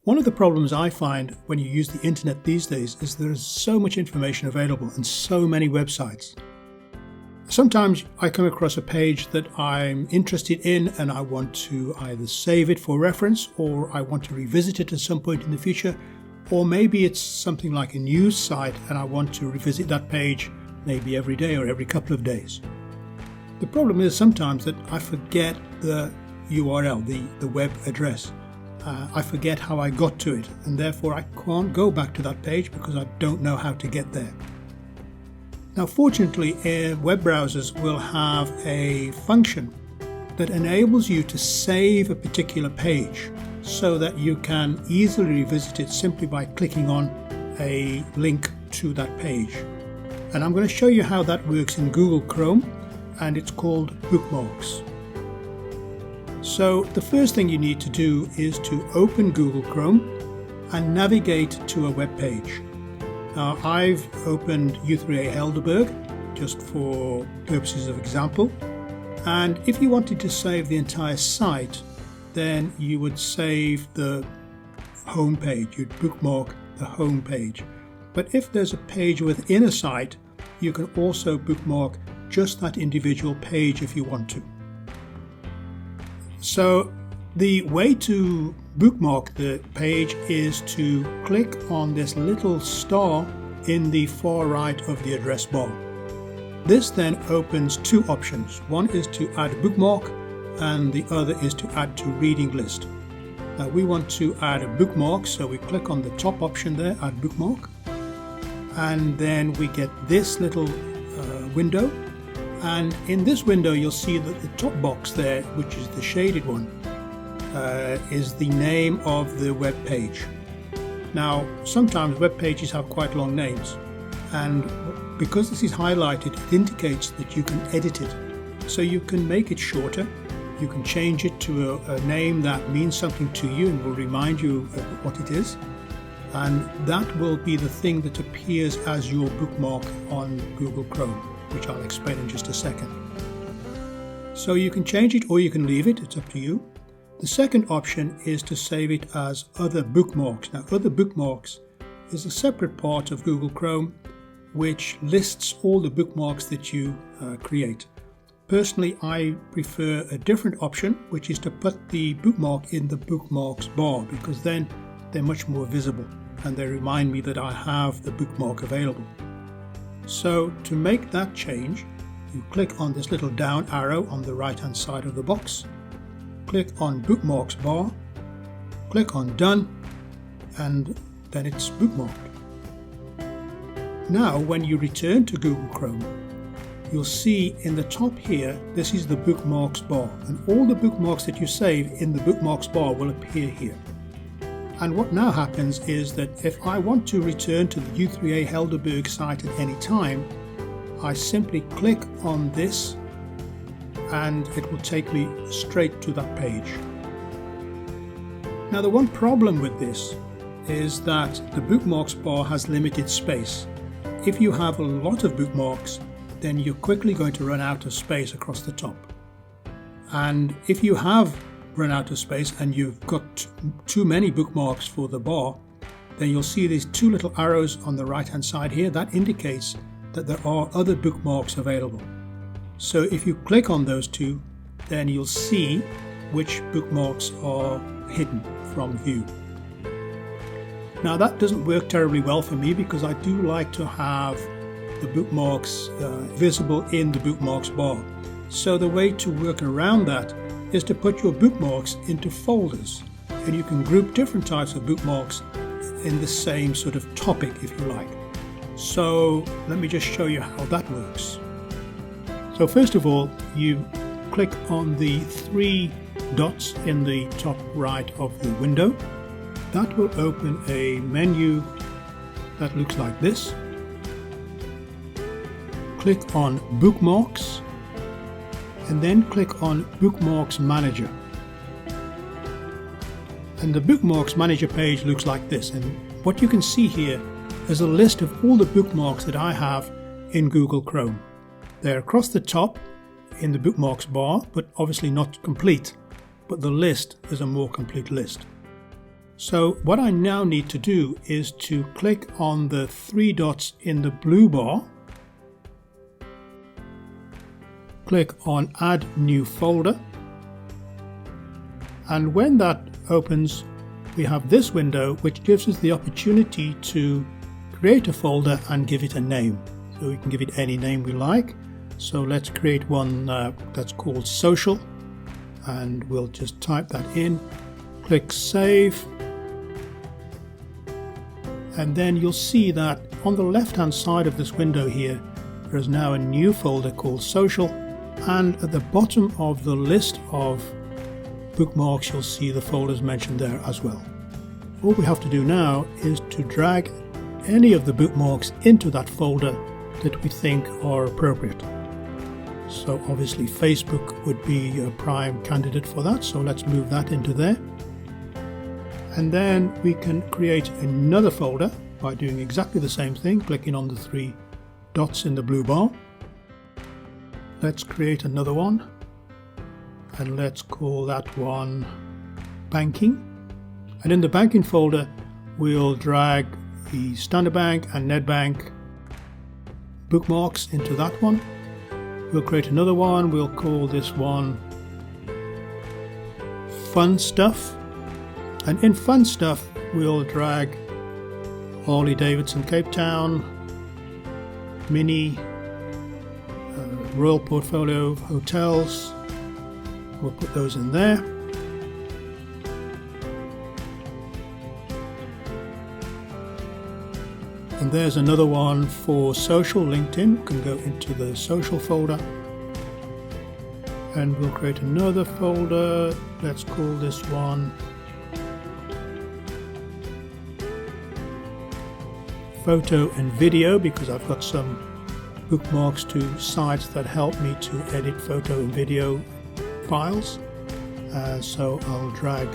One of the problems I find when you use the internet these days is there is so much information available and so many websites. Sometimes I come across a page that I'm interested in and I want to either save it for reference or I want to revisit it at some point in the future, or maybe it's something like a news site and I want to revisit that page maybe every day or every couple of days. The problem is sometimes that I forget the URL, the web address. I forget how I got to it, and therefore I can't go back to that page because I don't know how to get there. Now fortunately, web browsers will have a function that enables you to save a particular page so that you can easily revisit it simply by clicking on a link to that page. And I'm going to show you how that works in Google Chrome, and it's called Bookmarks. So the first thing you need to do is to open Google Chrome and navigate to a web page. Now I've opened U3A Helderberg just for purposes of example, and if you wanted to save the entire site, then you would save the home page, you'd bookmark the home page. But if there's a page within a site, you can also bookmark just that individual page if you want to. So the way to bookmark the page is to click on this little star in the far right of the address bar. This then opens two options. One is to add a bookmark and the other is to add to reading list. Now we want to add a bookmark, so we click on the top option there, add bookmark, and then we get this little window. And in this window you'll see that the top box there, which is the shaded one, is the name of the web page. Now sometimes web pages have quite long names, and because this is highlighted, it indicates that you can edit it. So you can make it shorter, you can change it to a name that means something to you and will remind you of what it is, and that will be the thing that appears as your bookmark on Google Chrome, which I'll explain in just a second. So you can change it or you can leave it, it's up to you. The second option is to save it as other bookmarks. Now other bookmarks is a separate part of Google Chrome which lists all the bookmarks that you create. Personally, I prefer a different option, which is to put the bookmark in the bookmarks bar, because then they're much more visible and they remind me that I have the bookmark available. So to make that change, you click on this little down arrow on the right hand side of the box, click on Bookmarks bar, click on Done, and then it's bookmarked. Now when you return to Google Chrome, you'll see in the top here, this is the Bookmarks bar, and all the bookmarks that you save in the Bookmarks bar will appear here. And what now happens is that if I want to return to the U3A Helderberg site at any time, I simply click on this and it will take me straight to that page. Now the one problem with this is that the Bookmarks bar has limited space. If you have a lot of bookmarks, then you're quickly going to run out of space across the top. And if you have run out of space and you've got too many bookmarks for the bar, then you'll see these two little arrows on the right hand side here. That indicates that there are other bookmarks available. So if you click on those two, then you'll see which bookmarks are hidden from view. Now that doesn't work terribly well for me because I do like to have the bookmarks visible in the bookmarks bar. So the way to work around that is to put your bookmarks into folders, and you can group different types of bookmarks in the same sort of topic if you like. So let me just show you how that works. So first of all, you click on the three dots in the top right of the window. That will open a menu that looks like this. Click on Bookmarks and then click on Bookmarks Manager. And the Bookmarks Manager page looks like this, and what you can see here is a list of all the bookmarks that I have in Google Chrome. They're across the top in the bookmarks bar, but obviously not complete, but the list is a more complete list. So what I now need to do is to click on the three dots in the blue bar, click on Add New Folder, and when that opens, we have this window which gives us the opportunity to create a folder and give it a name. So we can give it any name we like. So let's create one that's called Social, and we'll just type that in, click Save. And then you'll see that on the left hand side of this window here, there is now a new folder called Social, and at the bottom of the list of bookmarks you'll see the folders mentioned there as well. All we have to do now is to drag any of the bookmarks into that folder that we think are appropriate. So obviously Facebook would be a prime candidate for that, so let's move that into there. And then we can create another folder by doing exactly the same thing, clicking on the three dots in the blue bar. Let's create another one, and let's call that one Banking. And in the Banking folder, we'll drag the Standard Bank and Nedbank bookmarks into that one. We'll create another one, we'll call this one Fun Stuff. And in Fun Stuff, we'll drag Harley Davidson Cape Town, Mini, Royal Portfolio Hotels. We'll put those in there. And there's another one for Social, LinkedIn. We can go into the Social folder. And we'll create another folder. Let's call this one Photo and Video, because I've got some bookmarks to sites that help me to edit photo and video files. So I'll drag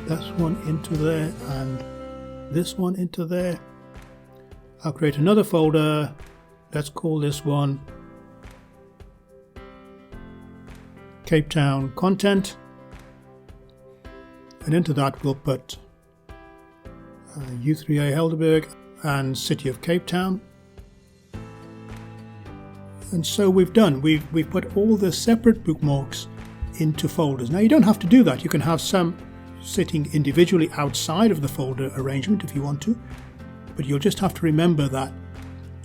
this one into there and this one into there. I'll create another folder. Let's call this one Cape Town Content. And into that we'll put U3A Helderberg and City of Cape Town. And so we've put all the separate bookmarks into folders. Now you don't have to do that. You can have some sitting individually outside of the folder arrangement if you want to, but you'll just have to remember that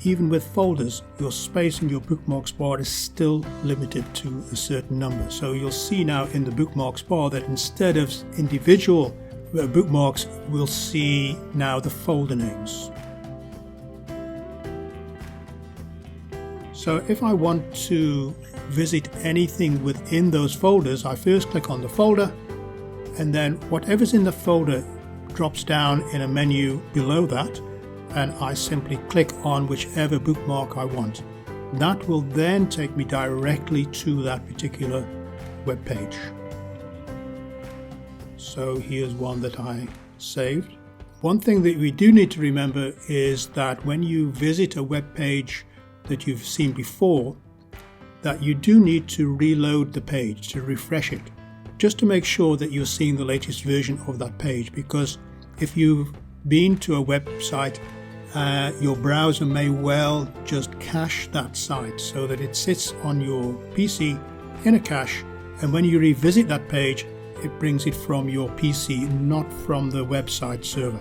even with folders, your space in your bookmarks bar is still limited to a certain number. So you'll see now in the bookmarks bar that instead of individual bookmarks, we'll see now the folder names. So if I want to visit anything within those folders, I first click on the folder, and then whatever's in the folder drops down in a menu below that, and I simply click on whichever bookmark I want. That will then take me directly to that particular web page. So here's one that I saved. One thing that we do need to remember is that when you visit a web page that you've seen before, that you do need to reload the page, to refresh it, just to make sure that you're seeing the latest version of that page. Because if you've been to a website, your browser may well just cache that site so that it sits on your PC in a cache, and when you revisit that page, it brings it from your PC, not from the website server.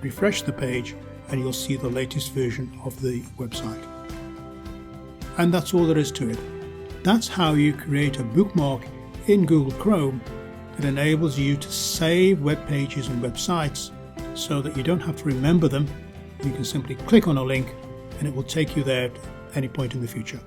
Refresh the page and you'll see the latest version of the website. And that's all there is to it. That's how you create a bookmark in Google Chrome that enables you to save web pages and websites so that you don't have to remember them. You can simply click on a link and it will take you there at any point in the future.